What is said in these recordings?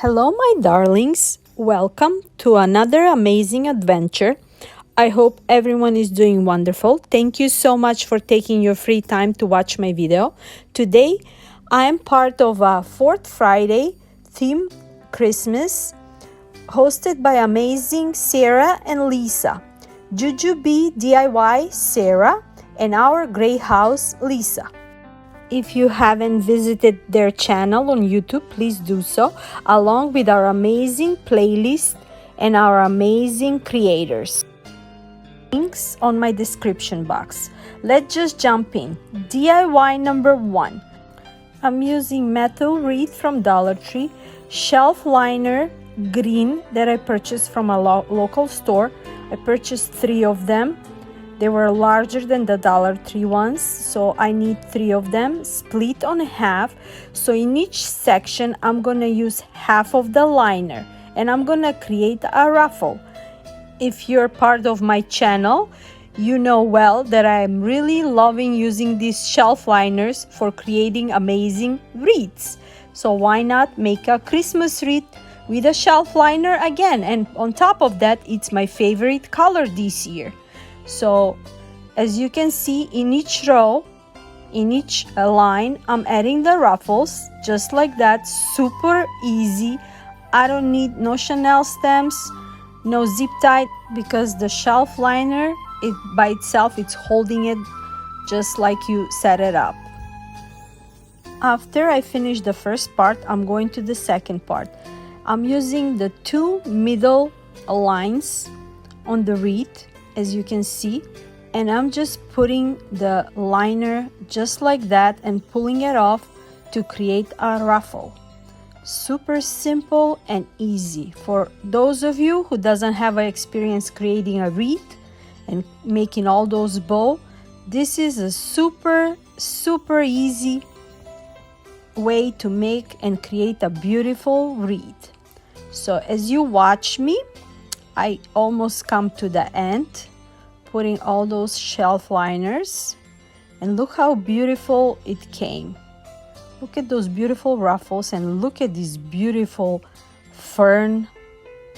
Hello, my darlings. Welcome to another amazing adventure. I hope everyone is doing wonderful. Thank you so much for taking your free time to watch my video. Today, I am part of a Fourth Friday theme Christmas hosted by amazing Sarah and Lisa, Juju B DIY Sarah, and our Grey House Lisa. If you haven't visited their channel on YouTube, please do so, along with our amazing playlist and our amazing creators. Links on my description box. Let's just jump in. DIY number 1. I'm using metal wreath from Dollar Tree, shelf liner green that I purchased from a local store. I purchased 3 of them. They were larger than the Dollar Tree ones, so I need 3 of them, split on half. So in each section, I'm gonna use half of the liner, and I'm gonna create a ruffle. If you're part of my channel, you know well that I'm really loving using these shelf liners for creating amazing wreaths. So why not make a Christmas wreath with a shelf liner again? And on top of that, it's my favorite color this year. So as you can see, in each row, in each line, I'm adding the ruffles just like that. Super easy. I don't need no Chanel stamps, no zip tie, because the shelf liner, it by itself, it's holding it just like you set it up. After I finish the first part, I'm going to the second part. I'm using the 2 middle lines on the wreath, as you can see, and I'm just putting the liner just like that and pulling it off to create a ruffle. Super simple and easy. For those of you who doesn't have experience creating a wreath and making all those bows, this is a super easy way to make and create a beautiful wreath. So as you watch me, I almost come to the end, putting all those shelf liners, and look how beautiful it came. Look at those beautiful ruffles, and look at this beautiful fern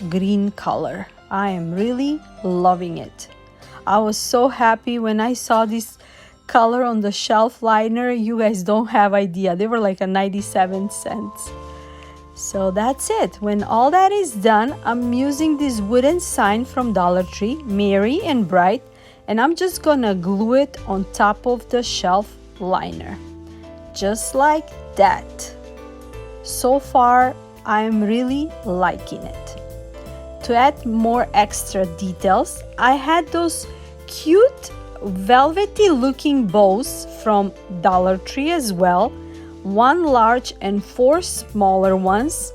green color. I am really loving it. I was so happy when I saw this color on the shelf liner. You guys don't have idea. They were like a 97 cents. So that's it. When all that is done, I'm using this wooden sign from Dollar Tree, Merry and Bright, and I'm just gonna glue it on top of the shelf liner. Just like that. So far, I'm really liking it. To add more extra details, I had those cute velvety looking bows from Dollar Tree as well. 1 large and 4 smaller ones,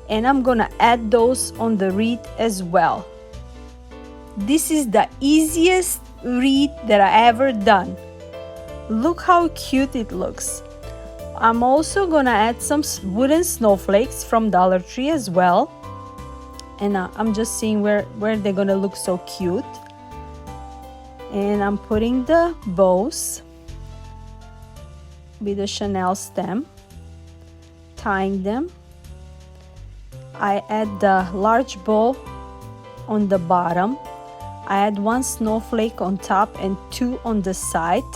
and I'm gonna add those on the wreath as well. This is the easiest wreath that I ever done. Look how cute it looks. I'm also gonna add some wooden snowflakes from Dollar Tree as well, and I'm just seeing where they're gonna look so cute. And I'm putting the bows with a Chanel stem, tying them. I add the large bow on the bottom. I add 1 snowflake on top and 2 on the side.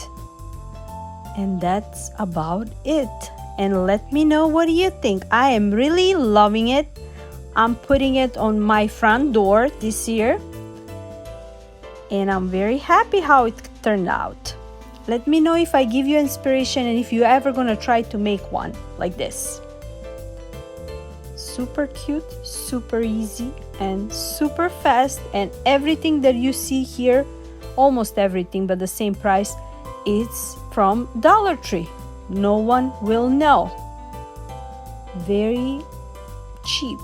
And that's about it. And let me know, what do you think? I am really loving it. I'm putting it on my front door this year, and I'm very happy how it turned out. Let me know if I give you inspiration and if you're ever gonna try to make one like this. Super cute, super easy, and super fast, and everything that you see here, almost everything but the same price, it's from Dollar Tree. No one will know. Very cheap.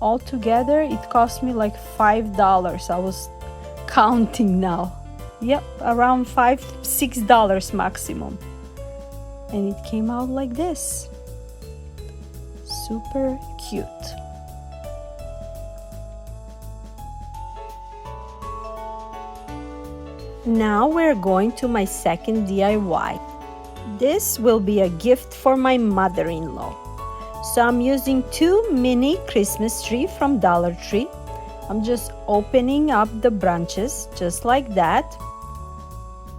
Altogether, it cost me like $5. I was counting now. Yep, around $5-6 maximum. And it came out like this. Super cute. Now we're going to my second DIY. This will be a gift for my mother-in-law. So I'm using 2 mini Christmas tree from Dollar Tree. I'm just opening up the branches just like that,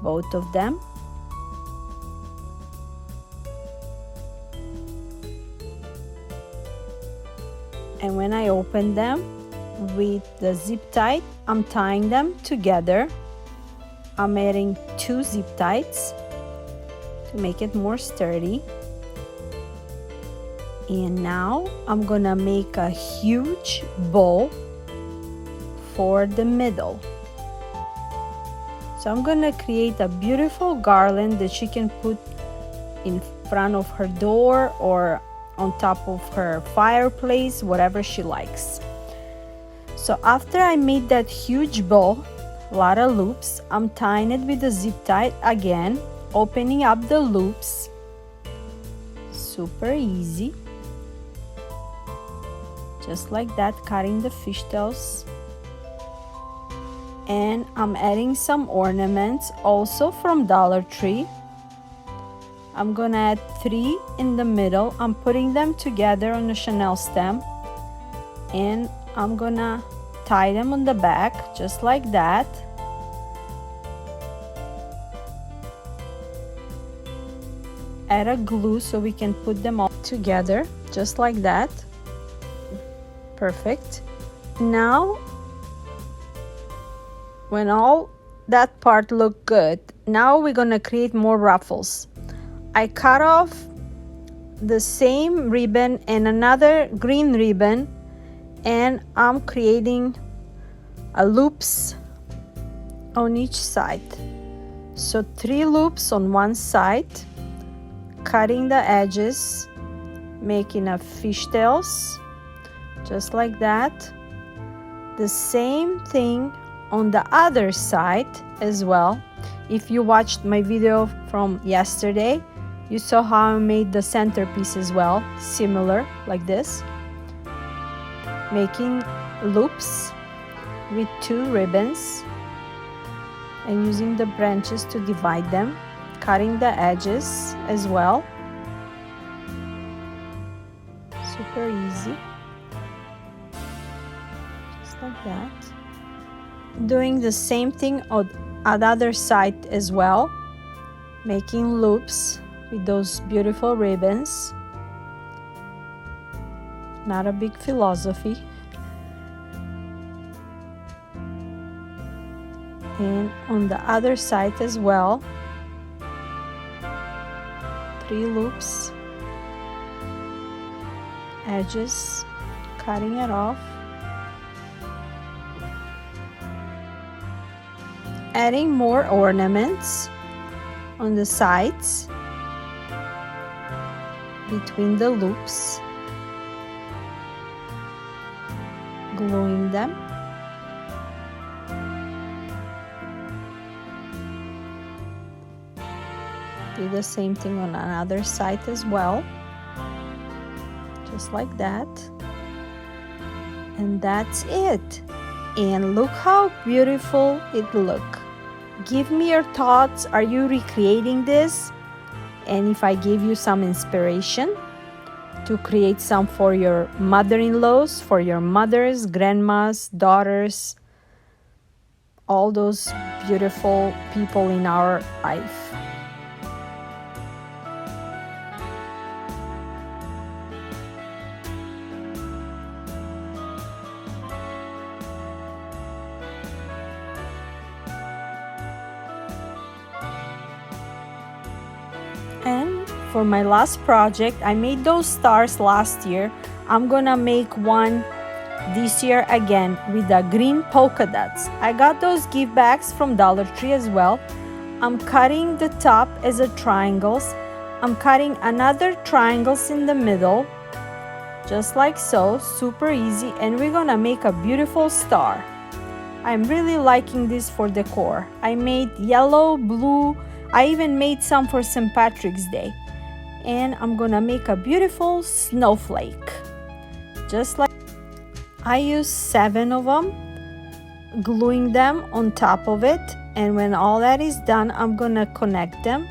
both of them. And when I open them with the zip tie, I'm tying them together. I'm adding 2 zip ties to make it more sturdy. And now I'm gonna make a huge bow for the middle. So I'm gonna create a beautiful garland that she can put in front of her door or on top of her fireplace, whatever she likes. So after I made that huge bow, a lot of loops, I'm tying it with a zip tie again, opening up the loops. Super easy. Just like that, cutting the fishtails. And I'm adding some ornaments also from Dollar Tree. I'm gonna add 3 in the middle. I'm putting them together on the Chanel stem, and I'm gonna tie them on the back just like that. Add a glue so we can put them all together just like that. Perfect. Now when all that part look good, now we're gonna create more ruffles. I cut off the same ribbon and another green ribbon, and I'm creating a loops on each side. So 3 loops on one side, cutting the edges, making a fishtails just like that. The same thing on the other side as well. If you watched my video from yesterday, you saw how I made the centerpiece as well, similar like this. Making loops with 2 ribbons and using the branches to divide them, cutting the edges as well. Super easy. Just like that. Doing the same thing on the other side as well, making loops with those beautiful ribbons. Not a big philosophy. And on the other side as well, 3 loops, edges, cutting it off, adding more ornaments on the sides between the loops, gluing them. Do the same thing on another side as well, just like that. And that's it. And look how beautiful it looks. Give me your thoughts. Are you recreating this? And if I gave you some inspiration to create some for your mother-in-laws, for your mothers, grandmas, daughters, all those beautiful people in our life. And for my last project, I made those stars last year. I'm gonna make one this year again with the green polka dots. I got those gift bags from Dollar Tree as well. I'm cutting the top as a triangles. I'm cutting another triangles in the middle, just like so, super easy, and we're gonna make a beautiful star. I'm really liking this for decor. I made yellow, blue, I even made some for St. Patrick's Day. And I'm gonna make a beautiful snowflake. Just like I used 7 of them, gluing them on top of it, And when all that is done, I'm gonna connect them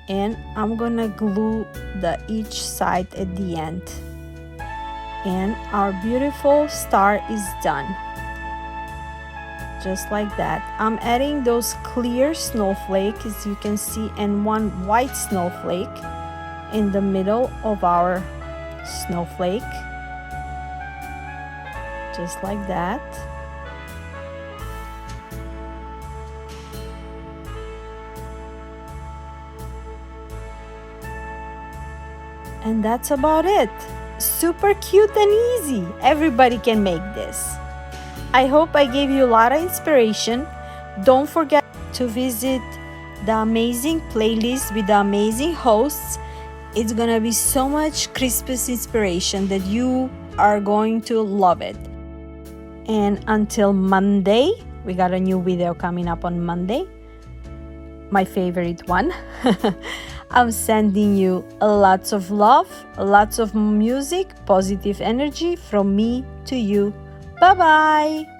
and I'm gonna glue each side at the end. And our beautiful star is done. Just like that. I'm adding those clear snowflakes, as you can see, and one white snowflake in the middle of our snowflake. Just like that. And that's about it. Super cute and easy. Everybody can make this. I hope I gave you a lot of inspiration. Don't forget to visit the amazing playlist with the amazing hosts. It's gonna be so much Christmas inspiration that you are going to love it. And until Monday, we got a new video coming up on Monday, my favorite one. I'm sending you lots of love, lots of music, positive energy from me to you. Bye-bye.